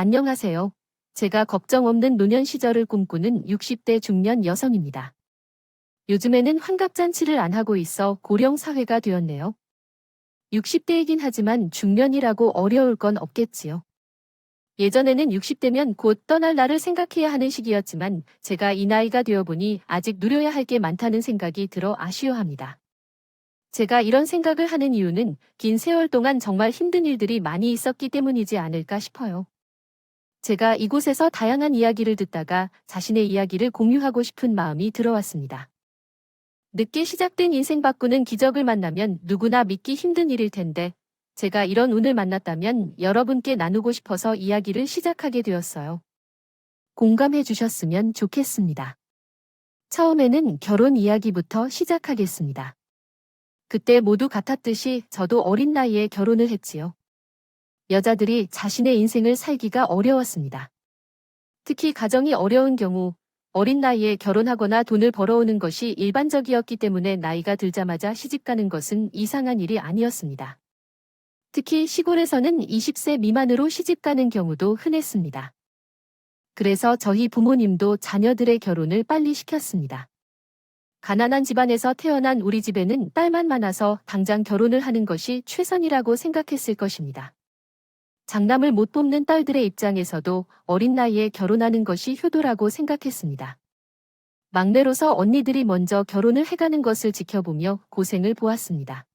안녕하세요. 제가 걱정 없는 노년 시절을 꿈꾸는 60대 중년 여성입니다. 요즘에는 환갑잔치를 안 하고 있어 고령 사회가 되었네요. 60대이긴 하지만 중년이라고 어려울 건 없겠지요. 예전에는 60대면 곧 떠날 날을 생각해야 하는 시기였지만 제가 이 나이가 되어 보니 아직 누려야 할 게 많다는 생각이 들어 아쉬워합니다. 제가 이런 생각을 하는 이유는 긴 세월 동안 정말 힘든 일들이 많이 있었기 때문이지 않을까 싶어요. 제가 이곳에서 다양한 이야기를 듣다가 자신의 이야기를 공유하고 싶은 마음이 들어왔습니다. 늦게 시작된 인생 바꾸는 기적을 만나면 누구나 믿기 힘든 일일 텐데 제가 이런 운을 만났다면 여러분께 나누고 싶어서 이야기를 시작하게 되었어요. 공감해 주셨으면 좋겠습니다. 처음에는 결혼 이야기부터 시작하겠습니다. 그때 모두 같았듯이 저도 어린 나이에 결혼을 했지요. 여자들이 자신의 인생을 살기가 어려웠습니다. 특히 가정이 어려운 경우 어린 나이에 결혼하거나 돈을 벌어오는 것이 일반적이었기 때문에 나이가 들자마자 시집가는 것은 이상한 일이 아니었습니다. 특히 시골에서는 20세 미만으로 시집가는 경우도 흔했습니다. 그래서 저희 부모님도 자녀들의 결혼을 빨리 시켰습니다. 가난한 집안에서 태어난 우리 집에는 딸만 많아서 당장 결혼을 하는 것이 최선이라고 생각했을 것입니다. 장남을 못 뽑는 딸들의 입장에서도 어린 나이에 결혼하는 것이 효도라고 생각했습니다. 막내로서 언니들이 먼저 결혼을 해가는 것을 지켜보며 고생을 보았습니다.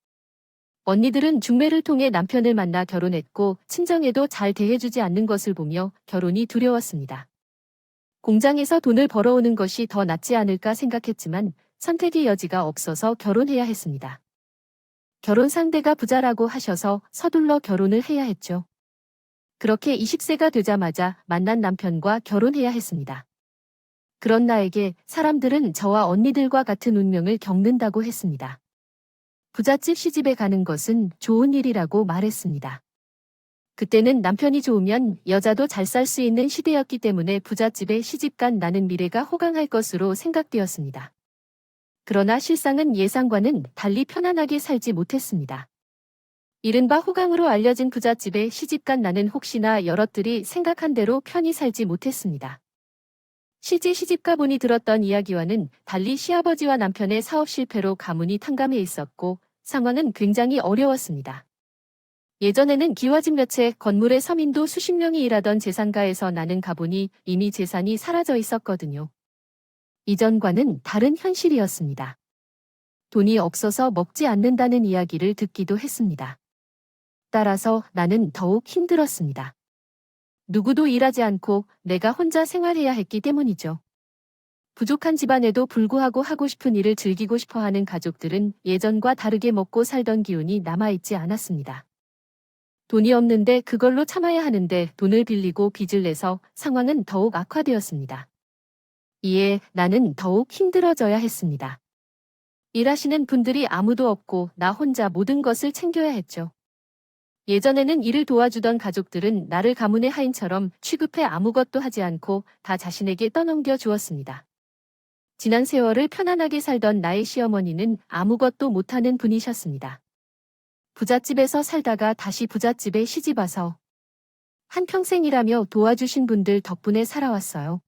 언니들은 중매를 통해 남편을 만나 결혼했고 친정에도 잘 대해주지 않는 것을 보며 결혼이 두려웠습니다. 공장에서 돈을 벌어오는 것이 더 낫지 않을까 생각했지만 선택의 여지가 없어서 결혼해야 했습니다. 결혼 상대가 부자라고 하셔서 서둘러 결혼을 해야 했죠. 그렇게 20세가 되자마자 만난 남편과 결혼해야 했습니다. 그런 나에게 사람들은 저와 언니들과 같은 운명을 겪는다고 했습니다. 부잣집 시집에 가는 것은 좋은 일이라고 말했습니다. 그때는 남편이 좋으면 여자도 잘 살 수 있는 시대였기 때문에 부잣집에 시집간 나는 미래가 호강할 것으로 생각되었습니다. 그러나 실상은 예상과는 달리 편안하게 살지 못했습니다. 이른바 호강으로 알려진 부잣집에 시집간 나는 혹시나 여럿들이 생각한 대로 편히 살지 못했습니다. 실제 시집가보니 들었던 이야기와는 달리 시아버지와 남편의 사업 실패로 가문이 탕감해 있었고 상황은 굉장히 어려웠습니다. 예전에는 기와집 몇 채 건물의 서민도 수십 명이 일하던 재산가에서 나는 가보니 이미 재산이 사라져 있었거든요. 이전과는 다른 현실이었습니다. 돈이 없어서 먹지 않는다는 이야기를 듣기도 했습니다. 따라서 나는 더욱 힘들었습니다. 누구도 일하지 않고 내가 혼자 생활해야 했기 때문이죠. 부족한 집안에도 불구하고 하고 싶은 일을 즐기고 싶어하는 가족들은 예전과 다르게 먹고 살던 기운이 남아있지 않았습니다. 돈이 없는데 그걸로 참아야 하는데 돈을 빌리고 빚을 내서 상황은 더욱 악화되었습니다. 이에 나는 더욱 힘들어져야 했습니다. 일하시는 분들이 아무도 없고 나 혼자 모든 것을 챙겨야 했죠. 예전에는 일을 도와주던 가족들은 나를 가문의 하인처럼 취급해 아무것도 하지 않고 다 자신에게 떠넘겨 주었습니다. 지난 세월을 편안하게 살던 나의 시어머니는 아무것도 못하는 분이셨습니다. 부잣집에서 살다가 다시 부잣집에 시집와서 한평생이라며 도와주신 분들 덕분에 살아왔어요.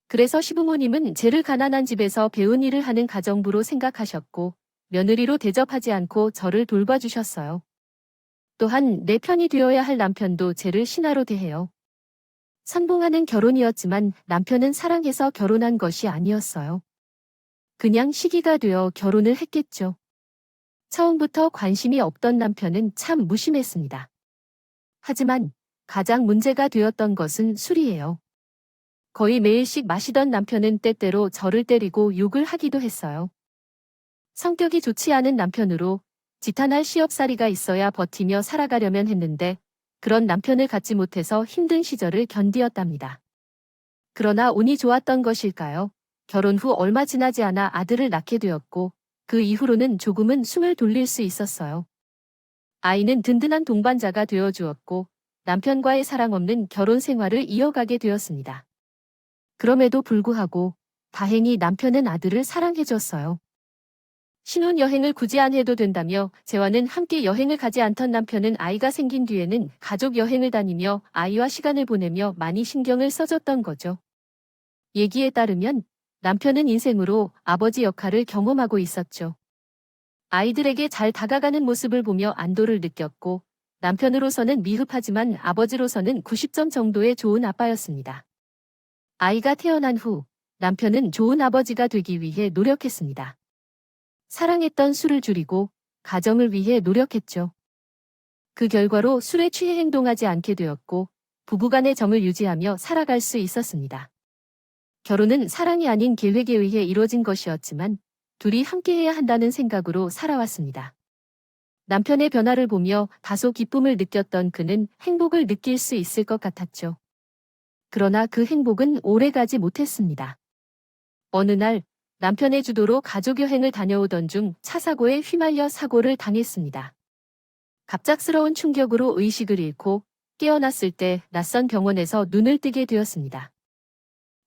그래서 시부모님은 쟤를 가난한 집에서 배운 일을 하는 가정부로 생각하셨고 며느리로 대접하지 않고 저를 돌봐주셨어요. 또한 내 편이 되어야 할 남편도 쟤를 신하로 대해요. 선봉하는 결혼이었지만 남편은 사랑해서 결혼한 것이 아니었어요. 그냥 시기가 되어 결혼을 했겠죠. 처음부터 관심이 없던 남편은 참 무심했습니다. 하지만 가장 문제가 되었던 것은 술이에요. 거의 매일씩 마시던 남편은 때때로 저를 때리고 욕을 하기도 했어요. 성격이 좋지 않은 남편으로 지탄할 시업살이가 있어야 버티며 살아가려면 했는데 그런 남편을 갖지 못해서 힘든 시절을 견디었답니다. 그러나 운이 좋았던 것일까요? 결혼 후 얼마 지나지 않아 아들을 낳게 되었고 그 이후로는 조금은 숨을 돌릴 수 있었어요. 아이는 든든한 동반자가 되어주었고 남편과의 사랑 없는 결혼 생활을 이어가게 되었습니다. 그럼에도 불구하고 다행히 남편은 아들을 사랑해줬어요. 신혼여행을 굳이 안 해도 된다며 재와는 함께 여행을 가지 않던 남편은 아이가 생긴 뒤에는 가족 여행을 다니며 아이와 시간을 보내며 많이 신경을 써줬던 거죠. 얘기에 따르면 남편은 인생으로 아버지 역할을 경험하고 있었죠. 아이들에게 잘 다가가는 모습을 보며 안도를 느꼈고 남편으로서는 미흡하지만 아버지로서는 90점 정도의 좋은 아빠였습니다. 아이가 태어난 후 남편은 좋은 아버지가 되기 위해 노력했습니다. 사랑했던 술을 줄이고 가정을 위해 노력했죠. 그 결과로 술에 취해 행동하지 않게 되었고 부부간의 정을 유지하며 살아갈 수 있었습니다. 결혼은 사랑이 아닌 계획에 의해 이루어진 것이었지만 둘이 함께해야 한다는 생각으로 살아왔습니다. 남편의 변화를 보며 다소 기쁨을 느꼈던 그는 행복을 느낄 수 있을 것 같았죠. 그러나 그 행복은 오래가지 못했습니다. 어느 날 남편의 주도로 가족여행을 다녀오던 중 차 사고에 휘말려 사고를 당했습니다. 갑작스러운 충격으로 의식을 잃고 깨어났을 때 낯선 병원에서 눈을 뜨게 되었습니다.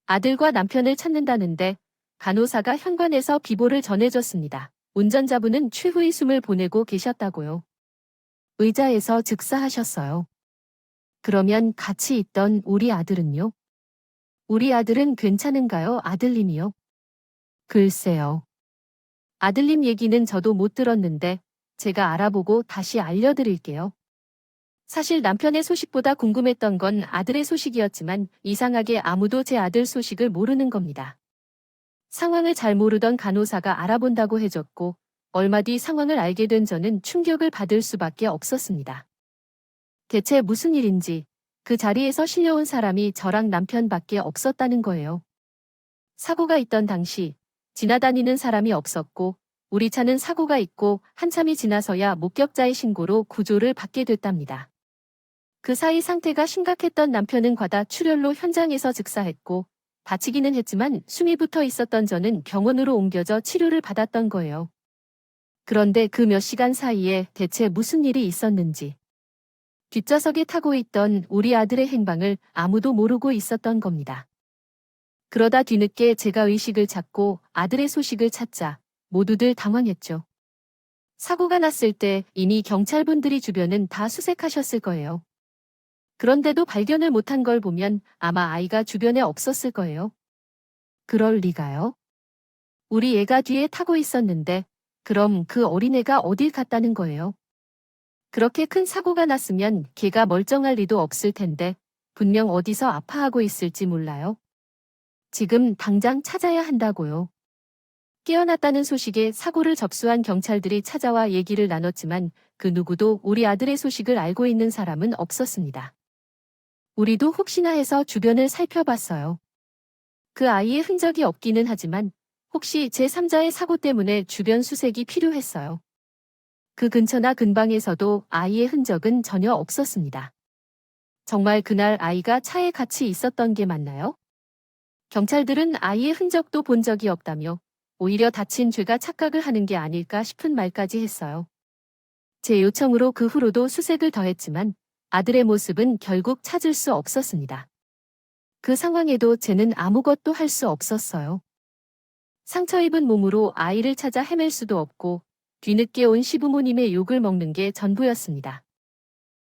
아들과 남편을 찾는다는데 간호사가 현관에서 비보를 전해줬습니다. 운전자분은 최후의 숨을 보내고 계셨다고요. 의자에서 즉사하셨어요. 그러면 같이 있던 우리 아들은요? 우리 아들은 괜찮은가요, 아들님이요? 글쎄요. 아들님 얘기는 저도 못 들었는데 제가 알아보고 다시 알려드릴게요. 사실 남편의 소식보다 궁금했던 건 아들의 소식이었지만 이상하게 아무도 제 아들 소식을 모르는 겁니다. 상황을 잘 모르던 간호사가 알아본다고 해줬고 얼마 뒤 상황을 알게 된 저는 충격을 받을 수밖에 없었습니다. 대체 무슨 일인지 그 자리에서 실려온 사람이 저랑 남편밖에 없었다는 거예요. 사고가 있던 당시 지나다니는 사람이 없었고 우리 차는 사고가 있고 한참이 지나서야 목격자의 신고로 구조를 받게 됐답니다. 그 사이 상태가 심각했던 남편은 과다 출혈로 현장에서 즉사했고 다치기는 했지만 숨이 붙어 있었던 저는 병원으로 옮겨져 치료를 받았던 거예요. 그런데 그 몇 시간 사이에 대체 무슨 일이 있었는지 뒷좌석에 타고 있던 우리 아들의 행방을 아무도 모르고 있었던 겁니다. 그러다 뒤늦게 제가 의식을 찾고 아들의 소식을 찾자 모두들 당황했죠. 사고가 났을 때 이미 경찰분들이 주변은 다 수색하셨을 거예요. 그런데도 발견을 못한 걸 보면 아마 아이가 주변에 없었을 거예요. 그럴 리가요? 우리 애가 뒤에 타고 있었는데 그럼 그 어린애가 어딜 갔다는 거예요? 그렇게 큰 사고가 났으면 걔가 멀쩡할 리도 없을 텐데 분명 어디서 아파하고 있을지 몰라요. 지금 당장 찾아야 한다고요. 깨어났다는 소식에 사고를 접수한 경찰들이 찾아와 얘기를 나눴지만 그 누구도 우리 아들의 소식을 알고 있는 사람은 없었습니다. 우리도 혹시나 해서 주변을 살펴봤어요. 그 아이의 흔적이 없기는 하지만 혹시 제3자의 사고 때문에 주변 수색이 필요했어요. 그 근처나 근방에서도 아이의 흔적은 전혀 없었습니다. 정말 그날 아이가 차에 같이 있었던 게 맞나요? 경찰들은 아이의 흔적도 본 적이 없다며 오히려 다친 죄가 착각을 하는 게 아닐까 싶은 말까지 했어요. 제 요청으로 그 후로도 수색을 더했지만 아들의 모습은 결국 찾을 수 없었습니다. 그 상황에도 쟤는 아무것도 할 수 없었어요. 상처 입은 몸으로 아이를 찾아 헤맬 수도 없고 뒤늦게 온 시부모님의 욕을 먹는 게 전부였습니다.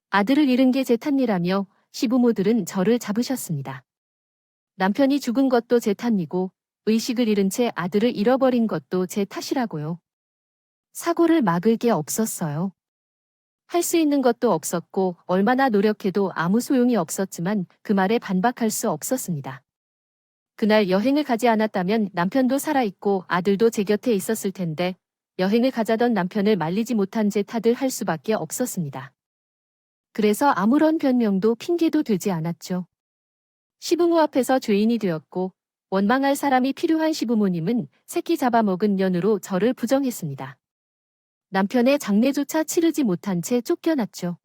아들을 잃은 게 제 탓이라며 시부모들은 저를 잡으셨습니다. 남편이 죽은 것도 제 탓이고 의식을 잃은 채 아들을 잃어버린 것도 제 탓이라고요. 사고를 막을 게 없었어요. 할 수 있는 것도 없었고 얼마나 노력해도 아무 소용이 없었지만 그 말에 반박할 수 없었습니다. 그날 여행을 가지 않았다면 남편도 살아있고 아들도 제 곁에 있었을 텐데 여행을 가자던 남편을 말리지 못한 제 탓을 할 수밖에 없었습니다. 그래서 아무런 변명도 핑계도 되지 않았죠. 시부모 앞에서 죄인이 되었고 원망할 사람이 필요한 시부모님은 새끼 잡아먹은 년으로 저를 부정했습니다. 남편의 장례조차 치르지 못한 채 쫓겨났죠.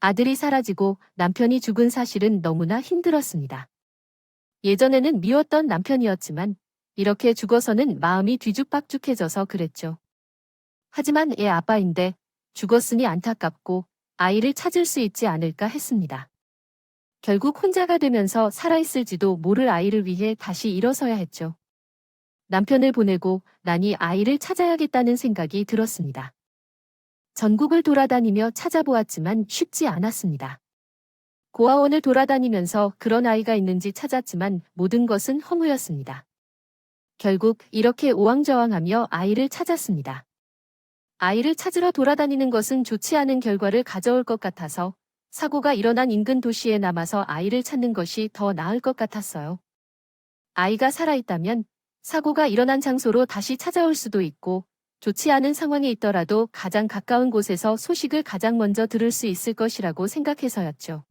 아들이 사라지고 남편이 죽은 사실은 너무나 힘들었습니다. 예전에는 미웠던 남편이었지만 이렇게 죽어서는 마음이 뒤죽박죽해져서 그랬죠. 하지만 애 아빠인데 죽었으니 안타깝고 아이를 찾을 수 있지 않을까 했습니다. 결국 혼자가 되면서 살아있을지도 모를 아이를 위해 다시 일어서야 했죠. 남편을 보내고 나니 아이를 찾아야겠다는 생각이 들었습니다. 전국을 돌아다니며 찾아보았지만 쉽지 않았습니다. 고아원을 돌아다니면서 그런 아이가 있는지 찾았지만 모든 것은 허무였습니다. 결국 이렇게 우왕좌왕하며 아이를 찾았습니다. 아이를 찾으러 돌아다니는 것은 좋지 않은 결과를 가져올 것 같아서 사고가 일어난 인근 도시에 남아서 아이를 찾는 것이 더 나을 것 같았어요. 아이가 살아있다면 사고가 일어난 장소로 다시 찾아올 수도 있고 좋지 않은 상황에 있더라도 가장 가까운 곳에서 소식을 가장 먼저 들을 수 있을 것이라고 생각해서였죠.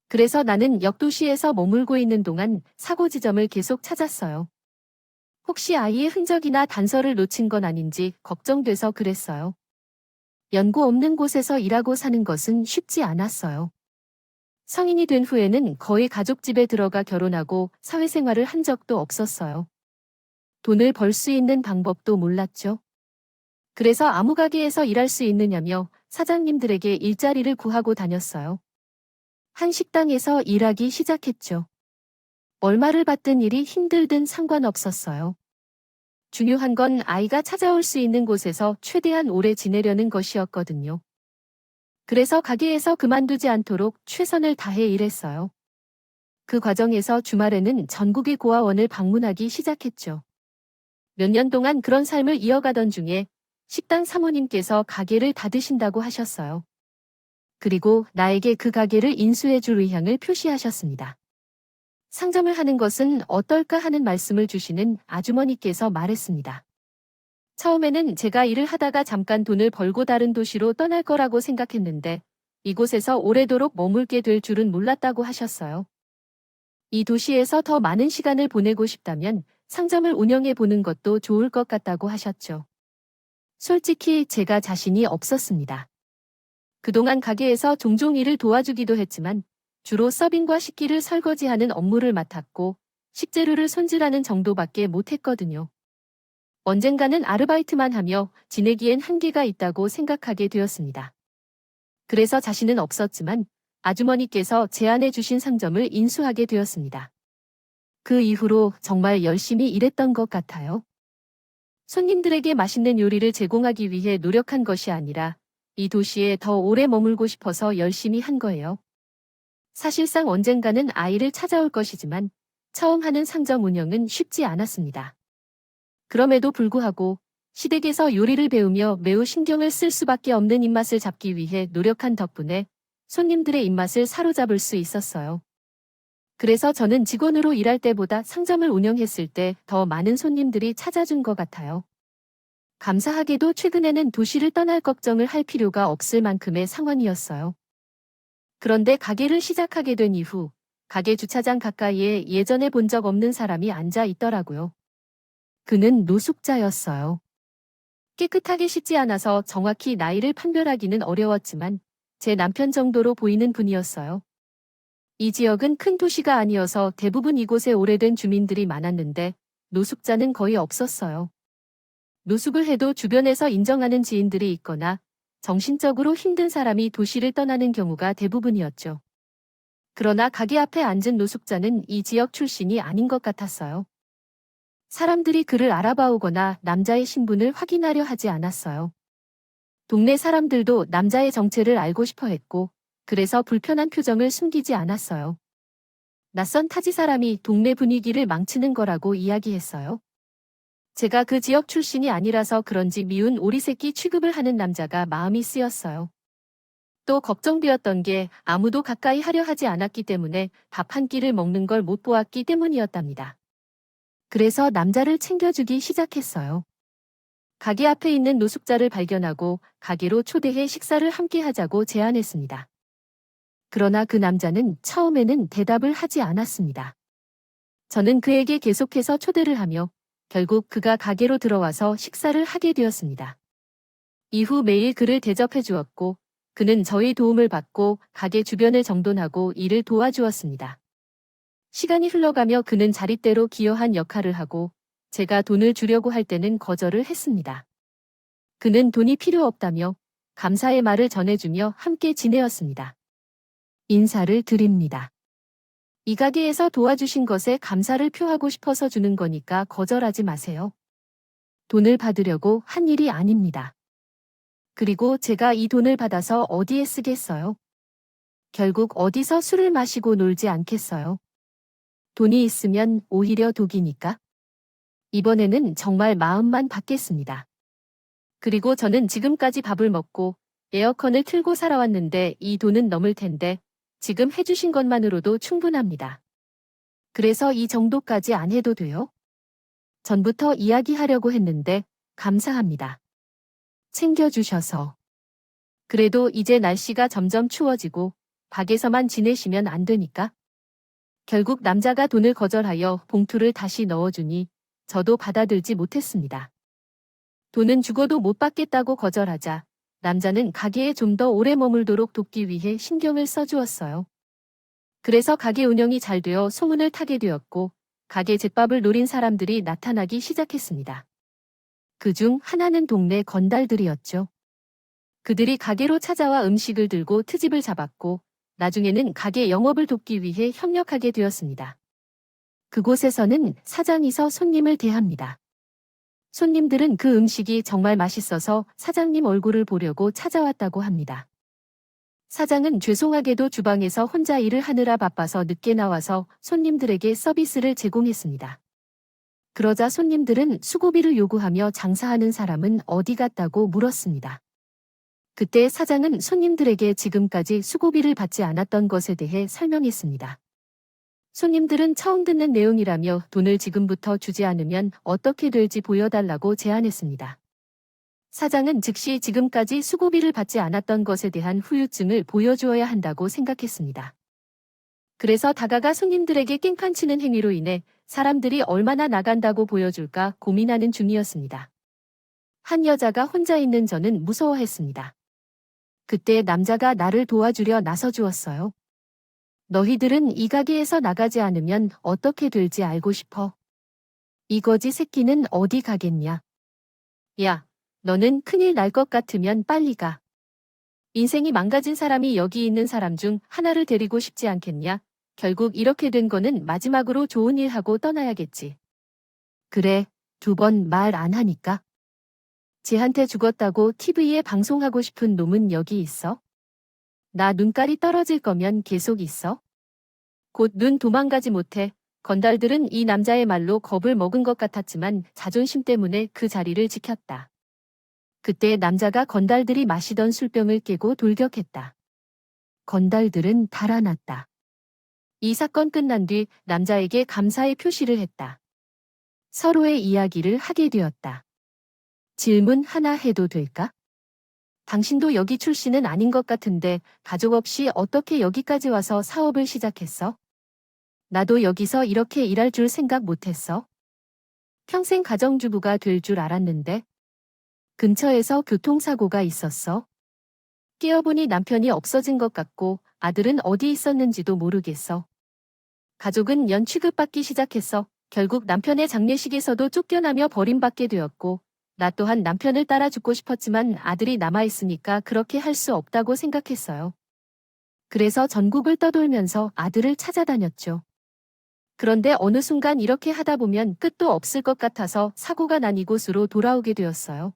그래서 나는 역도시에서 머물고 있는 동안 사고 지점을 계속 찾았어요. 혹시 아이의 흔적이나 단서를 놓친 건 아닌지 걱정돼서 그랬어요. 연고 없는 곳에서 일하고 사는 것은 쉽지 않았어요. 성인이 된 후에는 거의 가족집에 들어가 결혼하고 사회생활을 한 적도 없었어요. 돈을 벌 수 있는 방법도 몰랐죠. 그래서 아무 가게에서 일할 수 있느냐며 사장님들에게 일자리를 구하고 다녔어요. 한 식당에서 일하기 시작했죠. 얼마를 받든 일이 힘들든 상관없었어요. 중요한 건 아이가 찾아올 수 있는 곳에서 최대한 오래 지내려는 것이었거든요. 그래서 가게에서 그만두지 않도록 최선을 다해 일했어요. 그 과정에서 주말에는 전국의 고아원을 방문하기 시작했죠. 몇 년 동안 그런 삶을 이어가던 중에 식당 사모님께서 가게를 닫으신다고 하셨어요. 그리고 나에게 그 가게를 인수해줄 의향을 표시하셨습니다. 상점을 하는 것은 어떨까 하는 말씀을 주시는 아주머니께서 말했습니다. 처음에는 제가 일을 하다가 잠깐 돈을 벌고 다른 도시로 떠날 거라고 생각했는데 이곳에서 오래도록 머물게 될 줄은 몰랐다고 하셨어요. 이 도시에서 더 많은 시간을 보내고 싶다면 상점을 운영해 보는 것도 좋을 것 같다고 하셨죠. 솔직히 제가 자신이 없었습니다. 그동안 가게에서 종종 일을 도와주기도 했지만 주로 서빙과 식기를 설거지하는 업무를 맡았고 식재료를 손질하는 정도밖에 못했거든요. 언젠가는 아르바이트만 하며 지내기엔 한계가 있다고 생각하게 되었습니다. 그래서 자신은 없었지만 아주머니께서 제안해 주신 상점을 인수하게 되었습니다. 그 이후로 정말 열심히 일했던 것 같아요. 손님들에게 맛있는 요리를 제공하기 위해 노력한 것이 아니라 이 도시에 더 오래 머물고 싶어서 열심히 한 거예요. 사실상 언젠가는 아이를 찾아올 것이지만 처음 하는 상점 운영은 쉽지 않았습니다. 그럼에도 불구하고 시댁에서 요리를 배우며 매우 신경을 쓸 수밖에 없는 입맛을 잡기 위해 노력한 덕분에 손님들의 입맛을 사로잡을 수 있었어요. 그래서 저는 직원으로 일할 때보다 상점을 운영했을 때 더 많은 손님들이 찾아준 것 같아요. 감사하게도 최근에는 도시를 떠날 걱정을 할 필요가 없을 만큼의 상황이었어요. 그런데 가게를 시작하게 된 이후 가게 주차장 가까이에 예전에 본 적 없는 사람이 앉아 있더라고요. 그는 노숙자였어요. 깨끗하게 씻지 않아서 정확히 나이를 판별하기는 어려웠지만 제 남편 정도로 보이는 분이었어요. 이 지역은 큰 도시가 아니어서 대부분 이곳에 오래된 주민들이 많았는데 노숙자는 거의 없었어요. 노숙을 해도 주변에서 인정하는 지인들이 있거나 정신적으로 힘든 사람이 도시를 떠나는 경우가 대부분이었죠. 그러나 가게 앞에 앉은 노숙자는 이 지역 출신이 아닌 것 같았어요. 사람들이 그를 알아봐오거나 남자의 신분을 확인하려 하지 않았어요. 동네 사람들도 남자의 정체를 알고 싶어 했고, 그래서 불편한 표정을 숨기지 않았어요. 낯선 타지 사람이 동네 분위기를 망치는 거라고 이야기했어요. 제가 그 지역 출신이 아니라서 그런지 미운 오리새끼 취급을 하는 남자가 마음이 쓰였어요. 또 걱정되었던 게 아무도 가까이 하려 하지 않았기 때문에 밥 한 끼를 먹는 걸 못 보았기 때문이었답니다. 그래서 남자를 챙겨주기 시작했어요. 가게 앞에 있는 노숙자를 발견하고 가게로 초대해 식사를 함께 하자고 제안했습니다. 그러나 그 남자는 처음에는 대답을 하지 않았습니다. 저는 그에게 계속해서 초대를 하며 결국 그가 가게로 들어와서 식사를 하게 되었습니다. 이후 매일 그를 대접해 주었고 그는 저희 도움을 받고 가게 주변을 정돈하고 일을 도와주었습니다. 시간이 흘러가며 그는 자릿대로 기여한 역할을 하고 제가 돈을 주려고 할 때는 거절을 했습니다. 그는 돈이 필요 없다며 감사의 말을 전해주며 함께 지내었습니다. 인사를 드립니다. 이 가게에서 도와주신 것에 감사를 표하고 싶어서 주는 거니까 거절하지 마세요. 돈을 받으려고 한 일이 아닙니다. 그리고 제가 이 돈을 받아서 어디에 쓰겠어요? 결국 어디서 술을 마시고 놀지 않겠어요? 돈이 있으면 오히려 독이니까. 이번에는 정말 마음만 받겠습니다. 그리고 저는 지금까지 밥을 먹고 에어컨을 틀고 살아왔는데 이 돈은 넘을 텐데 지금 해주신 것만으로도 충분합니다. 그래서 이 정도까지 안 해도 돼요? 전부터 이야기하려고 했는데 감사합니다. 챙겨주셔서. 그래도 이제 날씨가 점점 추워지고 밖에서만 지내시면 안 되니까. 결국 남자가 돈을 거절하여 봉투를 다시 넣어주니 저도 받아들지 못했습니다. 돈은 죽어도 못 받겠다고 거절하자 남자는 가게에 좀 더 오래 머물도록 돕기 위해 신경을 써주었어요. 그래서 가게 운영이 잘 되어 소문을 타게 되었고 가게 잿밥을 노린 사람들이 나타나기 시작했습니다. 그중 하나는 동네 건달들이었죠. 그들이 가게로 찾아와 음식을 들고 트집을 잡았고 나중에는 가게 영업을 돕기 위해 협력하게 되었습니다. 그곳에서는 사장이 서 손님을 대합니다. 손님들은 그 음식이 정말 맛있어서 사장님 얼굴을 보려고 찾아왔다고 합니다. 사장은 죄송하게도 주방에서 혼자 일을 하느라 바빠서 늦게 나와서 손님들에게 서비스를 제공했습니다. 그러자 손님들은 수고비를 요구하며 장사하는 사람은 어디 갔다고 물었습니다. 그때 사장은 손님들에게 지금까지 수고비를 받지 않았던 것에 대해 설명했습니다. 손님들은 처음 듣는 내용이라며 돈을 지금부터 주지 않으면 어떻게 될지 보여달라고 제안했습니다. 사장은 즉시 지금까지 수고비를 받지 않았던 것에 대한 후유증을 보여주어야 한다고 생각했습니다. 그래서 다가가 손님들에게 깽판치는 행위로 인해 사람들이 얼마나 나간다고 보여줄까 고민하는 중이었습니다. 한 여자가 혼자 있는 저는 무서워했습니다. 그때 남자가 나를 도와주려 나서주었어요. 너희들은 이 가게에서 나가지 않으면 어떻게 될지 알고 싶어. 이 거지 새끼는 어디 가겠냐. 야, 너는 큰일 날 것 같으면 빨리 가. 인생이 망가진 사람이 여기 있는 사람 중 하나를 데리고 싶지 않겠냐. 결국 이렇게 된 거는 마지막으로 좋은 일 하고 떠나야겠지. 그래, 2번 말 안 하니까. 쟤한테 죽었다고 TV에 방송하고 싶은 놈은 여기 있어? 나 눈깔이 떨어질 거면 계속 있어? 곧 눈 도망가지 못해. 건달들은 이 남자의 말로 겁을 먹은 것 같았지만 자존심 때문에 그 자리를 지켰다. 그때 남자가 건달들이 마시던 술병을 깨고 돌격했다. 건달들은 달아났다. 이 사건 끝난 뒤 남자에게 감사의 표시를 했다. 서로의 이야기를 하게 되었다. 질문 하나 해도 될까? 당신도 여기 출신은 아닌 것 같은데 가족 없이 어떻게 여기까지 와서 사업을 시작했어? 나도 여기서 이렇게 일할 줄 생각 못했어. 평생 가정주부가 될 줄 알았는데. 근처에서 교통사고가 있었어. 깨어보니 남편이 없어진 것 같고 아들은 어디 있었는지도 모르겠어. 가족은 연 취급받기 시작했어. 결국 남편의 장례식에서도 쫓겨나며 버림받게 되었고 나 또한 남편을 따라 죽고 싶었지만 아들이 남아있으니까 그렇게 할 수 없다고 생각했어요. 그래서 전국을 떠돌면서 아들을 찾아다녔죠. 그런데 어느 순간 이렇게 하다 보면 끝도 없을 것 같아서 사고가 난 이곳으로 돌아오게 되었어요.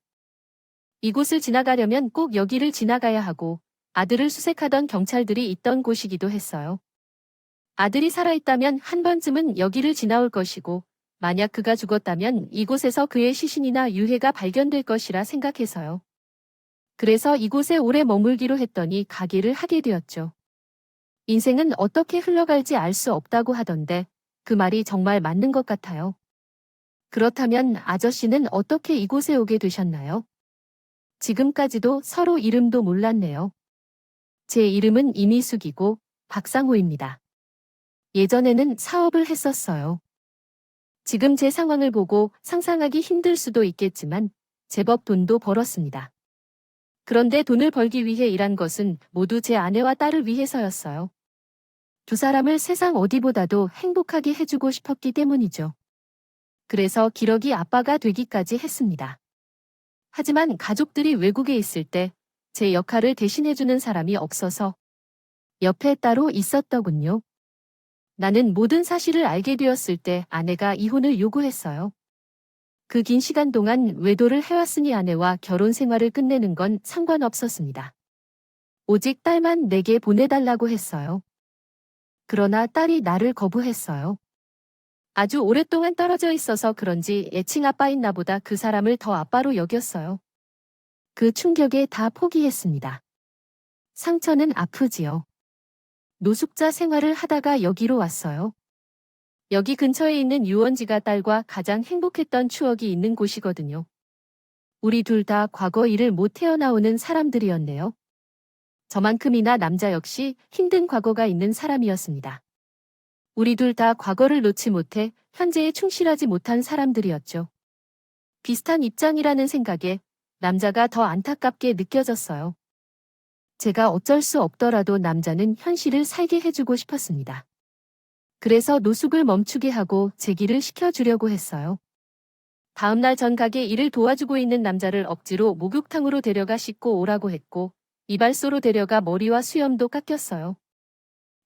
이곳을 지나가려면 꼭 여기를 지나가야 하고 아들을 수색하던 경찰들이 있던 곳이기도 했어요. 아들이 살아있다면 한 번쯤은 여기를 지나올 것이고 만약 그가 죽었다면 이곳에서 그의 시신이나 유해가 발견될 것이라 생각해서요. 그래서 이곳에 오래 머물기로 했더니 가게를 하게 되었죠. 인생은 어떻게 흘러갈지 알 수 없다고 하던데 그 말이 정말 맞는 것 같아요. 그렇다면 아저씨는 어떻게 이곳에 오게 되셨나요? 지금까지도 서로 이름도 몰랐네요. 제 이름은 이미숙이고 박상호입니다. 예전에는 사업을 했었어요. 지금 제 상황을 보고 상상하기 힘들 수도 있겠지만 제법 돈도 벌었습니다. 그런데 돈을 벌기 위해 일한 것은 모두 제 아내와 딸을 위해서였어요. 두 사람을 세상 어디보다도 행복하게 해주고 싶었기 때문이죠. 그래서 기러기 아빠가 되기까지 했습니다. 하지만 가족들이 외국에 있을 때 제 역할을 대신해주는 사람이 없어서 옆에 따로 있었더군요. 나는 모든 사실을 알게 되었을 때 아내가 이혼을 요구했어요. 그 긴 시간 동안 외도를 해왔으니 아내와 결혼 생활을 끝내는 건 상관없었습니다. 오직 딸만 내게 보내달라고 했어요. 그러나 딸이 나를 거부했어요. 아주 오랫동안 떨어져 있어서 그런지 애칭 아빠인 나보다 그 사람을 더 아빠로 여겼어요. 그 충격에 다 포기했습니다. 상처는 아프지요. 노숙자 생활을 하다가 여기로 왔어요. 여기 근처에 있는 유원지가 딸과 가장 행복했던 추억이 있는 곳이거든요. 우리 둘 다 과거 일을 못 헤어나오는 사람들이었네요. 저만큼이나 남자 역시 힘든 과거가 있는 사람이었습니다. 우리 둘 다 과거를 놓지 못해 현재에 충실하지 못한 사람들이었죠. 비슷한 입장이라는 생각에 남자가 더 안타깝게 느껴졌어요. 제가 어쩔 수 없더라도 남자는 현실을 살게 해주고 싶었습니다. 그래서 노숙을 멈추게 하고 재기를 시켜주려고 했어요. 다음날 전 가게 일을 도와주고 있는 남자를 억지로 목욕탕으로 데려가 씻고 오라고 했고 이발소로 데려가 머리와 수염도 깎였어요.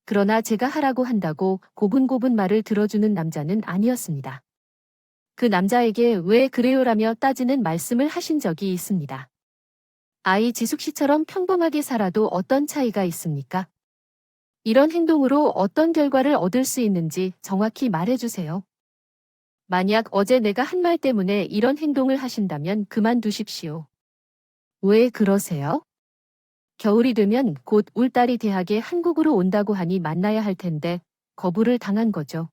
그러나 제가 하라고 한다고 고분고분 말을 들어주는 남자는 아니었습니다. 그 남자에게 왜 그래요라며 따지는 말씀을 하신 적이 있습니다. 아이 지숙 씨처럼 평범하게 살아도 어떤 차이가 있습니까? 이런 행동으로 어떤 결과를 얻을 수 있는지 정확히 말해주세요. 만약 어제 내가 한 말 때문에 이런 행동을 하신다면 그만두십시오. 왜 그러세요? 겨울이 되면 곧 울 딸이 대학에 한국으로 온다고 하니 만나야 할 텐데 거부를 당한 거죠.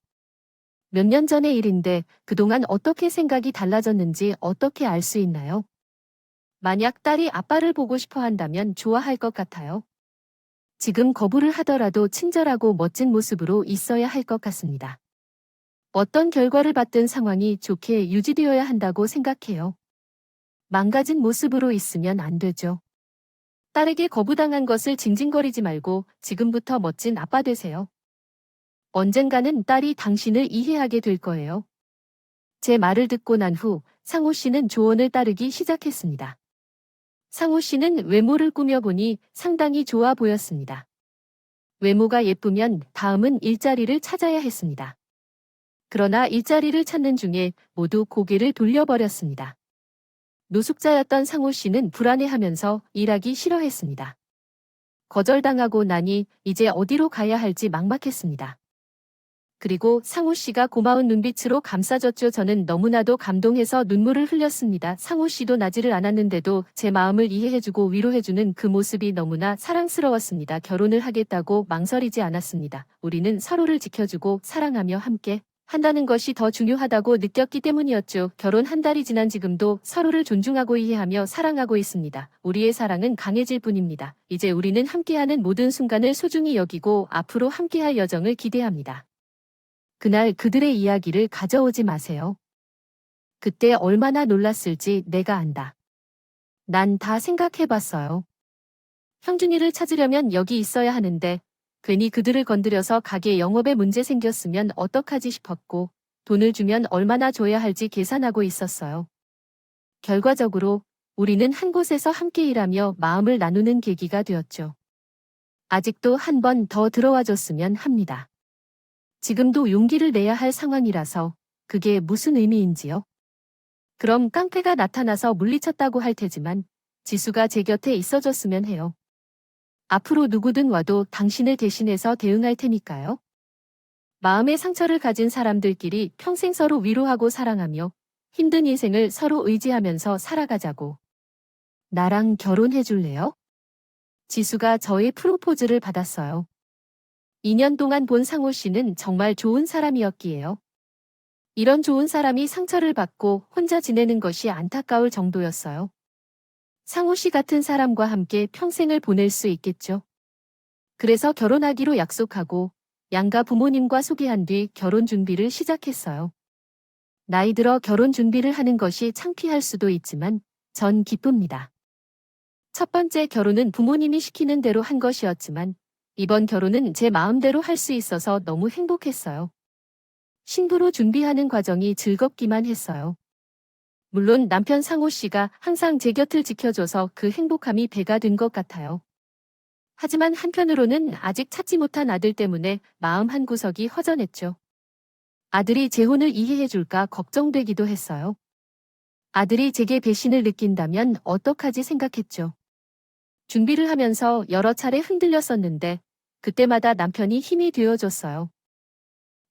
몇 년 전의 일인데 그동안 어떻게 생각이 달라졌는지 어떻게 알 수 있나요? 만약 딸이 아빠를 보고 싶어 한다면 좋아할 것 같아요. 지금 거부를 하더라도 친절하고 멋진 모습으로 있어야 할 것 같습니다. 어떤 결과를 받든 상황이 좋게 유지되어야 한다고 생각해요. 망가진 모습으로 있으면 안 되죠. 딸에게 거부당한 것을 징징거리지 말고 지금부터 멋진 아빠 되세요. 언젠가는 딸이 당신을 이해하게 될 거예요. 제 말을 듣고 난 후 상호 씨는 조언을 따르기 시작했습니다. 상호 씨는 외모를 꾸며보니 상당히 좋아 보였습니다. 외모가 예쁘면 다음은 일자리를 찾아야 했습니다. 그러나 일자리를 찾는 중에 모두 고개를 돌려버렸습니다. 노숙자였던 상호 씨는 불안해하면서 일하기 싫어했습니다. 거절당하고 나니 이제 어디로 가야 할지 막막했습니다. 그리고 상호 씨가 고마운 눈빛으로 감싸줬죠. 저는 너무나도 감동해서 눈물을 흘렸습니다. 상호 씨도 나지를 않았는데도 제 마음을 이해해주고 위로해주는 그 모습이 너무나 사랑스러웠습니다. 결혼을 하겠다고 망설이지 않았습니다. 우리는 서로를 지켜주고 사랑하며 함께 한다는 것이 더 중요하다고 느꼈기 때문이었죠. 결혼 한 달이 지난 지금도 서로를 존중하고 이해하며 사랑하고 있습니다. 우리의 사랑은 강해질 뿐입니다. 이제 우리는 함께하는 모든 순간을 소중히 여기고 앞으로 함께할 여정을 기대합니다. 그날 그들의 이야기를 가져오지 마세요. 그때 얼마나 놀랐을지 내가 안다. 난 다 생각해봤어요. 형준이를 찾으려면 여기 있어야 하는데 괜히 그들을 건드려서 가게 영업에 문제 생겼으면 어떡하지 싶었고 돈을 주면 얼마나 줘야 할지 계산하고 있었어요. 결과적으로 우리는 한 곳에서 함께 일하며 마음을 나누는 계기가 되었죠. 아직도 한 번 더 들어와 줬으면 합니다. 지금도 용기를 내야 할 상황이라서 그게 무슨 의미인지요? 그럼 깡패가 나타나서 물리쳤다고 할 테지만 지수가 제 곁에 있어줬으면 해요. 앞으로 누구든 와도 당신을 대신해서 대응할 테니까요. 마음의 상처를 가진 사람들끼리 평생 서로 위로하고 사랑하며 힘든 인생을 서로 의지하면서 살아가자고. 나랑 결혼해 줄래요? 지수가 저의 프로포즈를 받았어요. 2년 동안 본 상호 씨는 정말 좋은 사람이었기에요. 이런 좋은 사람이 상처를 받고 혼자 지내는 것이 안타까울 정도였어요. 상호 씨 같은 사람과 함께 평생을 보낼 수 있겠죠. 그래서 결혼하기로 약속하고 양가 부모님과 소개한 뒤 결혼 준비를 시작했어요. 나이 들어 결혼 준비를 하는 것이 창피할 수도 있지만 전 기쁩니다. 첫 번째 결혼은 부모님이 시키는 대로 한 것이었지만 이번 결혼은 제 마음대로 할 수 있어서 너무 행복했어요. 신부로 준비하는 과정이 즐겁기만 했어요. 물론 남편 상호 씨가 항상 제 곁을 지켜줘서 그 행복함이 배가 된 것 같아요. 하지만 한편으로는 아직 찾지 못한 아들 때문에 마음 한구석이 허전했죠. 아들이 제 혼을 이해해줄까 걱정되기도 했어요. 아들이 제게 배신을 느낀다면 어떡하지 생각했죠. 준비를 하면서 여러 차례 흔들렸었는데 그때마다 남편이 힘이 되어줬어요.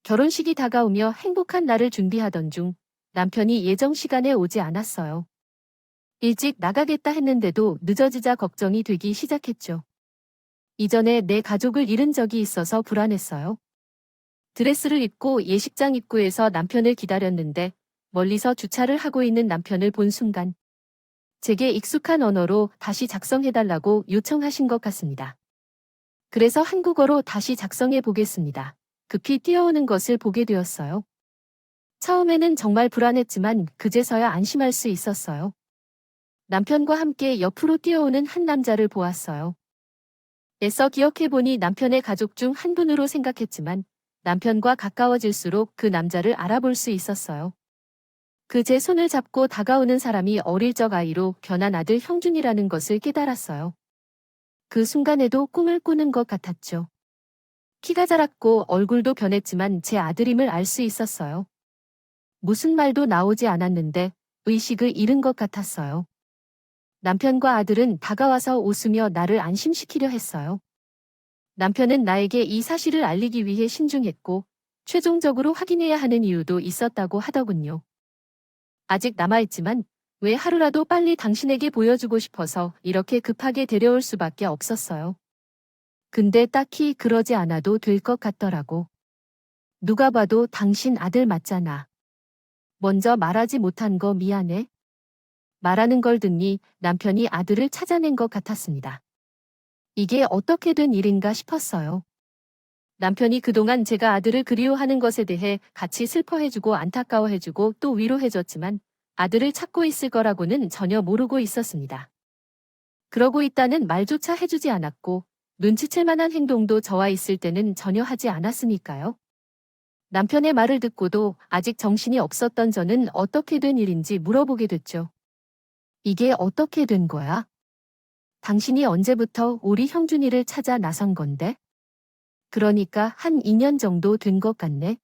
결혼식이 다가오며 행복한 날을 준비하던 중 남편이 예정 시간에 오지 않았어요. 일찍 나가겠다 했는데도 늦어지자 걱정이 되기 시작했죠. 이전에 내 가족을 잃은 적이 있어서 불안했어요. 드레스를 입고 예식장 입구에서 남편을 기다렸는데 멀리서 주차를 하고 있는 남편을 본 순간 제게 익숙한 언어로 다시 작성해달라고 요청하신 것 같습니다. 그래서 한국어로 다시 작성해 보겠습니다. 급히 뛰어오는 것을 보게 되었어요. 처음에는 정말 불안했지만 그제서야 안심할 수 있었어요. 남편과 함께 옆으로 뛰어오는 한 남자를 보았어요. 애써 기억해보니 남편의 가족 중 한 분으로 생각했지만 남편과 가까워질수록 그 남자를 알아볼 수 있었어요. 그 제 손을 잡고 다가오는 사람이 어릴 적 아이로 견한 아들 형준이라는 것을 깨달았어요. 그 순간에도 꿈을 꾸는 것 같았죠. 키가 자랐고 얼굴도 변했지만 제 아들임을 알 수 있었어요. 무슨 말도 나오지 않았는데 의식을 잃은 것 같았어요. 남편과 아들은 다가와서 웃으며 나를 안심시키려 했어요. 남편은 나에게 이 사실을 알리기 위해 신중했고 최종적으로 확인해야 하는 이유도 있었다고 하더군요. 아직 남아있지만 왜 하루라도 빨리 당신에게 보여주고 싶어서 이렇게 급하게 데려올 수밖에 없었어요. 근데 딱히 그러지 않아도 될 것 같더라고. 누가 봐도 당신 아들 맞잖아. 먼저 말하지 못한 거 미안해. 말하는 걸 듣니 남편이 아들을 찾아낸 것 같았습니다. 이게 어떻게 된 일인가 싶었어요. 남편이 그동안 제가 아들을 그리워하는 것에 대해 같이 슬퍼해주고 안타까워해주고 또 위로해줬지만 아들을 찾고 있을 거라고는 전혀 모르고 있었습니다. 그러고 있다는 말조차 해주지 않았고 눈치챌 만한 행동도 저와 있을 때는 전혀 하지 않았으니까요. 남편의 말을 듣고도 아직 정신이 없었던 저는 어떻게 된 일인지 물어보게 됐죠. 이게 어떻게 된 거야? 당신이 언제부터 우리 형준이를 찾아 나선 건데? 그러니까 한 2년 정도 된 것 같네.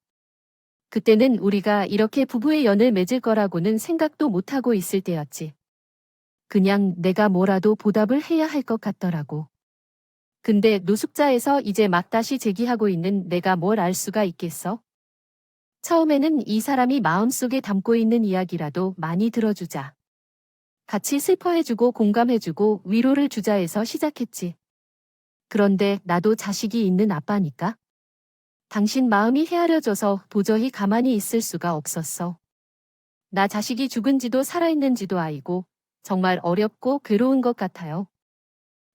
그때는 우리가 이렇게 부부의 연을 맺을 거라고는 생각도 못하고 있을 때였지. 그냥 내가 뭐라도 보답을 해야 할 것 같더라고. 근데 노숙자에서 이제 막 다시 재기하고 있는 내가 뭘 알 수가 있겠어? 처음에는 이 사람이 마음속에 담고 있는 이야기라도 많이 들어주자. 같이 슬퍼해주고 공감해주고 위로를 주자 해서 시작했지. 그런데 나도 자식이 있는 아빠니까. 당신 마음이 헤아려져서 도저히 가만히 있을 수가 없었어. 나 자식이 죽은지도 살아있는지도 알고 정말 어렵고 괴로운 것 같아요.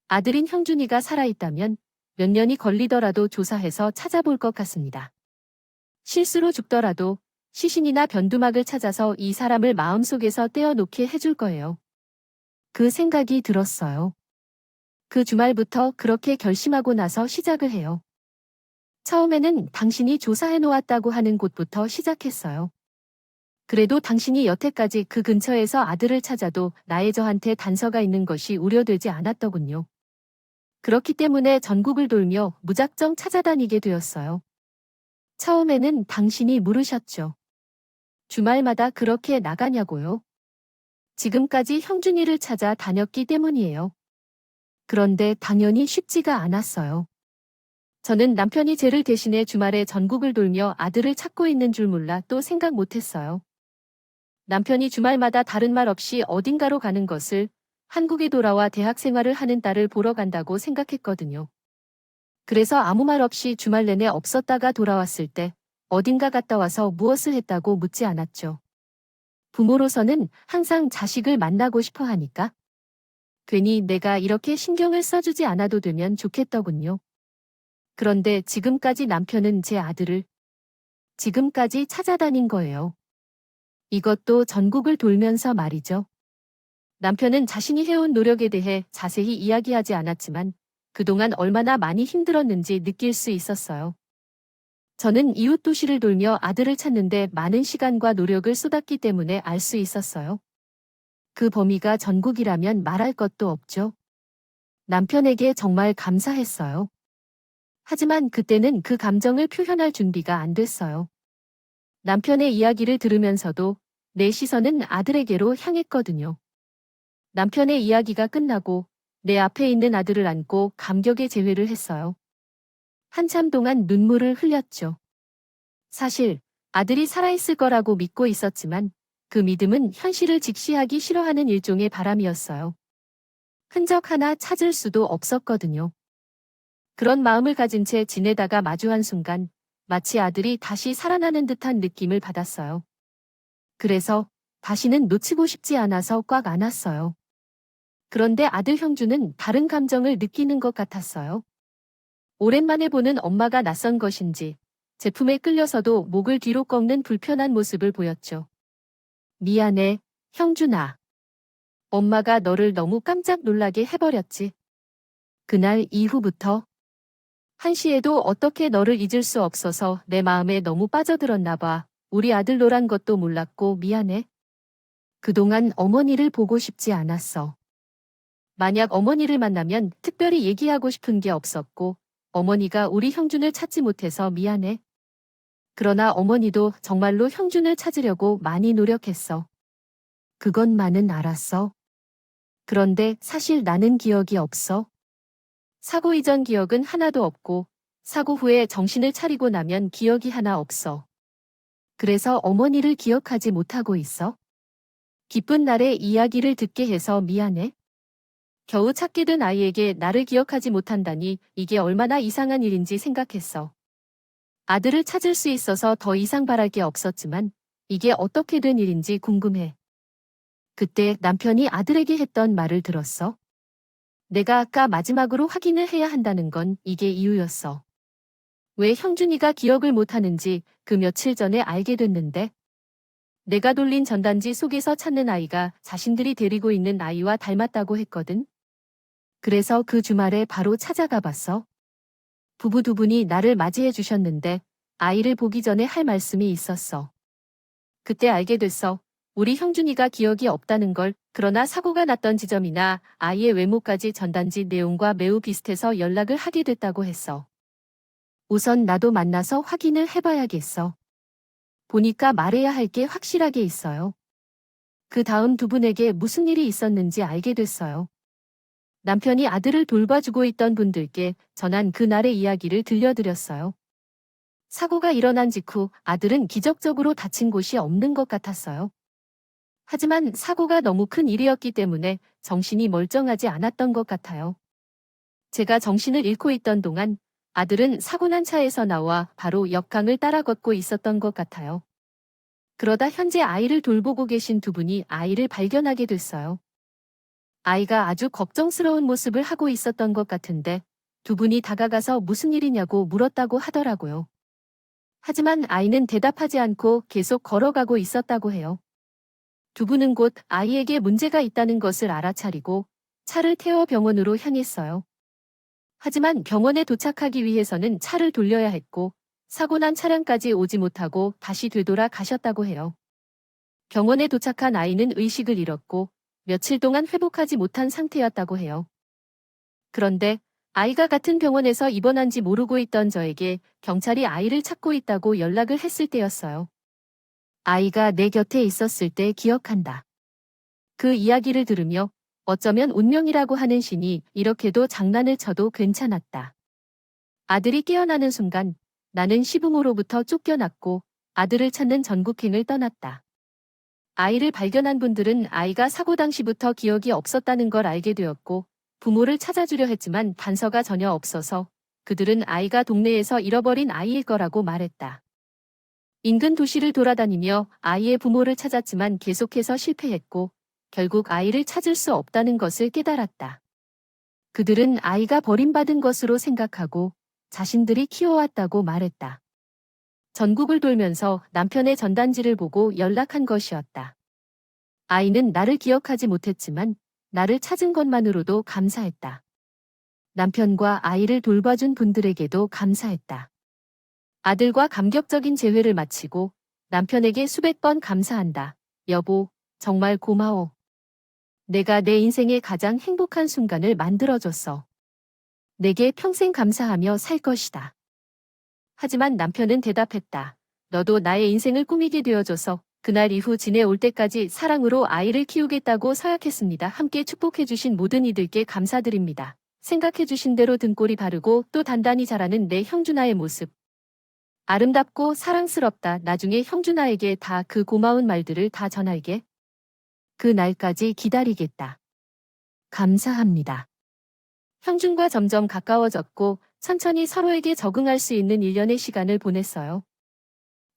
아들인 형준이가 살아있다면 몇 년이 걸리더라도 조사해서 찾아볼 것 같습니다. 실수로 죽더라도 시신이나 변두막을 찾아서 이 사람을 마음속에서 떼어놓게 해줄 거예요. 그 생각이 들었어요. 그 주말부터 그렇게 결심하고 나서 시작을 해요. 처음에는 당신이 조사해 놓았다고 하는 곳부터 시작했어요. 그래도 당신이 여태까지 그 근처에서 아들을 찾아도 나의 저한테 단서가 있는 것이 우려되지 않았더군요. 그렇기 때문에 전국을 돌며 무작정 찾아다니게 되었어요. 처음에는 당신이 물으셨죠. 주말마다 그렇게 나가냐고요? 지금까지 형준이를 찾아 다녔기 때문이에요. 그런데 당연히 쉽지가 않았어요. 저는 남편이 쟤를 대신해 주말에 전국을 돌며 아들을 찾고 있는 줄 몰라 또 생각 못했어요. 남편이 주말마다 다른 말 없이 어딘가로 가는 것을 한국에 돌아와 대학 생활을 하는 딸을 보러 간다고 생각했거든요. 그래서 아무 말 없이 주말 내내 없었다가 돌아왔을 때 어딘가 갔다 와서 무엇을 했다고 묻지 않았죠. 부모로서는 항상 자식을 만나고 싶어 하니까. 괜히 내가 이렇게 신경을 써주지 않아도 되면 좋겠더군요. 그런데 지금까지 남편은 제 아들을 지금까지 찾아다닌 거예요. 이것도 전국을 돌면서 말이죠. 남편은 자신이 해온 노력에 대해 자세히 이야기하지 않았지만 그동안 얼마나 많이 힘들었는지 느낄 수 있었어요. 저는 이웃 도시를 돌며 아들을 찾는데 많은 시간과 노력을 쏟았기 때문에 알 수 있었어요. 그 범위가 전국이라면 말할 것도 없죠. 남편에게 정말 감사했어요. 하지만 그때는 그 감정을 표현할 준비가 안 됐어요. 남편의 이야기를 들으면서도 내 시선은 아들에게로 향했거든요. 남편의 이야기가 끝나고 내 앞에 있는 아들을 안고 감격의 제회를 했어요. 한참 동안 눈물을 흘렸죠. 사실 아들이 살아있을 거라고 믿고 있었지만 그 믿음은 현실을 직시하기 싫어하는 일종의 바람이었어요. 흔적 하나 찾을 수도 없었거든요. 그런 마음을 가진 채 지내다가 마주한 순간 마치 아들이 다시 살아나는 듯한 느낌을 받았어요. 그래서 다시는 놓치고 싶지 않아서 꽉 안았어요. 그런데 아들 형주는 다른 감정을 느끼는 것 같았어요. 오랜만에 보는 엄마가 낯선 것인지 제품에 끌려서도 목을 뒤로 꺾는 불편한 모습을 보였죠. 미안해, 형준아. 엄마가 너를 너무 깜짝 놀라게 해버렸지. 그날 이후부터 한시에도 어떻게 너를 잊을 수 없어서 내 마음에 너무 빠져들었나 봐. 우리 아들 노란 것도 몰랐고 미안해. 그동안 어머니를 보고 싶지 않았어. 만약 어머니를 만나면 특별히 얘기하고 싶은 게 없었고 어머니가 우리 형준을 찾지 못해서 미안해. 그러나 어머니도 정말로 형준을 찾으려고 많이 노력했어. 그것만은 알았어. 그런데 사실 나는 기억이 없어. 사고 이전 기억은 하나도 없고 사고 후에 정신을 차리고 나면 기억이 하나 없어. 그래서 어머니를 기억하지 못하고 있어. 기쁜 날에 이야기를 듣게 해서 미안해. 겨우 찾게 된 아이에게 나를 기억하지 못한다니 이게 얼마나 이상한 일인지 생각했어. 아들을 찾을 수 있어서 더 이상 바랄 게 없었지만 이게 어떻게 된 일인지 궁금해. 그때 남편이 아들에게 했던 말을 들었어. 내가 아까 마지막으로 확인을 해야 한다는 건 이게 이유였어. 왜 형준이가 기억을 못하는지 그 며칠 전에 알게 됐는데 내가 돌린 전단지 속에서 찾는 아이가 자신들이 데리고 있는 아이와 닮았다고 했거든. 그래서 그 주말에 바로 찾아가 봤어. 부부 두 분이 나를 맞이해 주셨는데 아이를 보기 전에 할 말씀이 있었어. 그때 알게 됐어. 우리 형준이가 기억이 없다는 걸. 그러나 사고가 났던 지점이나 아이의 외모까지 전단지 내용과 매우 비슷해서 연락을 하게 됐다고 했어. 우선 나도 만나서 확인을 해봐야겠어. 보니까 말해야 할 게 확실하게 있어요. 그 다음 두 분에게 무슨 일이 있었는지 알게 됐어요. 남편이 아들을 돌봐주고 있던 분들께 전한 그날의 이야기를 들려드렸어요. 사고가 일어난 직후 아들은 기적적으로 다친 곳이 없는 것 같았어요. 하지만 사고가 너무 큰 일이었기 때문에 정신이 멀쩡하지 않았던 것 같아요. 제가 정신을 잃고 있던 동안 아들은 사고 난 차에서 나와 바로 옆강을 따라 걷고 있었던 것 같아요. 그러다 현재 아이를 돌보고 계신 두 분이 아이를 발견하게 됐어요. 아이가 아주 걱정스러운 모습을 하고 있었던 것 같은데 두 분이 다가가서 무슨 일이냐고 물었다고 하더라고요. 하지만 아이는 대답하지 않고 계속 걸어가고 있었다고 해요. 두 분은 곧 아이에게 문제가 있다는 것을 알아차리고 차를 태워 병원으로 향했어요. 하지만 병원에 도착하기 위해서는 차를 돌려야 했고 사고 난 차량까지 오지 못하고 다시 되돌아 가셨다고 해요. 병원에 도착한 아이는 의식을 잃었고 며칠 동안 회복하지 못한 상태였다고 해요. 그런데 아이가 같은 병원에서 입원한지 모르고 있던 저에게 경찰이 아이를 찾고 있다고 연락을 했을 때였어요. 아이가 내 곁에 있었을 때 기억한다. 그 이야기를 들으며 어쩌면 운명이라고 하는 신이 이렇게도 장난을 쳐도 괜찮았다. 아들이 깨어나는 순간 나는 시부모로부터 쫓겨났고 아들을 찾는 전국행을 떠났다. 아이를 발견한 분들은 아이가 사고 당시부터 기억이 없었다는 걸 알게 되었고 부모를 찾아주려 했지만 단서가 전혀 없어서 그들은 아이가 동네에서 잃어버린 아이일 거라고 말했다. 인근 도시를 돌아다니며 아이의 부모를 찾았지만 계속해서 실패했고 결국 아이를 찾을 수 없다는 것을 깨달았다. 그들은 아이가 버림받은 것으로 생각하고 자신들이 키워왔다고 말했다. 전국을 돌면서 남편의 전단지를 보고 연락한 것이었다. 아이는 나를 기억하지 못했지만 나를 찾은 것만으로도 감사했다. 남편과 아이를 돌봐준 분들에게도 감사했다. 아들과 감격적인 재회를 마치고 남편에게 수백 번 감사한다. 여보, 정말 고마워. 내가 내 인생의 가장 행복한 순간을 만들어줬어. 내게 평생 감사하며 살 것이다. 하지만 남편은 대답했다. 너도 나의 인생을 꾸미게 되어줘서 그날 이후 지내올 때까지 사랑으로 아이를 키우겠다고 서약했습니다. 함께 축복해주신 모든 이들께 감사드립니다. 생각해주신 대로 등골이 바르고 또 단단히 자라는 내 형준아의 모습. 아름답고 사랑스럽다. 나중에 형준아에게 다 그 고마운 말들을 다 전할게. 그 날까지 기다리겠다. 감사합니다. 형준과 점점 가까워졌고 천천히 서로에게 적응할 수 있는 1년의 시간을 보냈어요.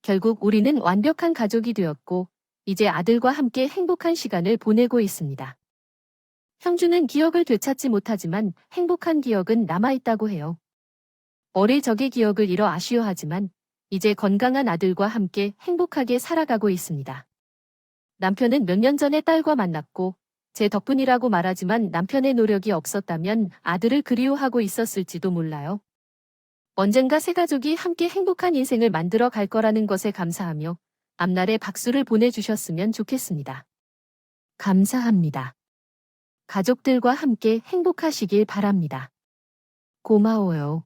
결국 우리는 완벽한 가족이 되었고 이제 아들과 함께 행복한 시간을 보내고 있습니다. 형준은 기억을 되찾지 못하지만 행복한 기억은 남아있다고 해요. 어릴 적의 기억을 잃어 아쉬워하지만 이제 건강한 아들과 함께 행복하게 살아가고 있습니다. 남편은 몇 년 전에 딸과 만났고 제 덕분이라고 말하지만 남편의 노력이 없었다면 아들을 그리워하고 있었을지도 몰라요. 언젠가 세 가족이 함께 행복한 인생을 만들어 갈 거라는 것에 감사하며 앞날에 박수를 보내주셨으면 좋겠습니다. 감사합니다. 가족들과 함께 행복하시길 바랍니다. 고마워요.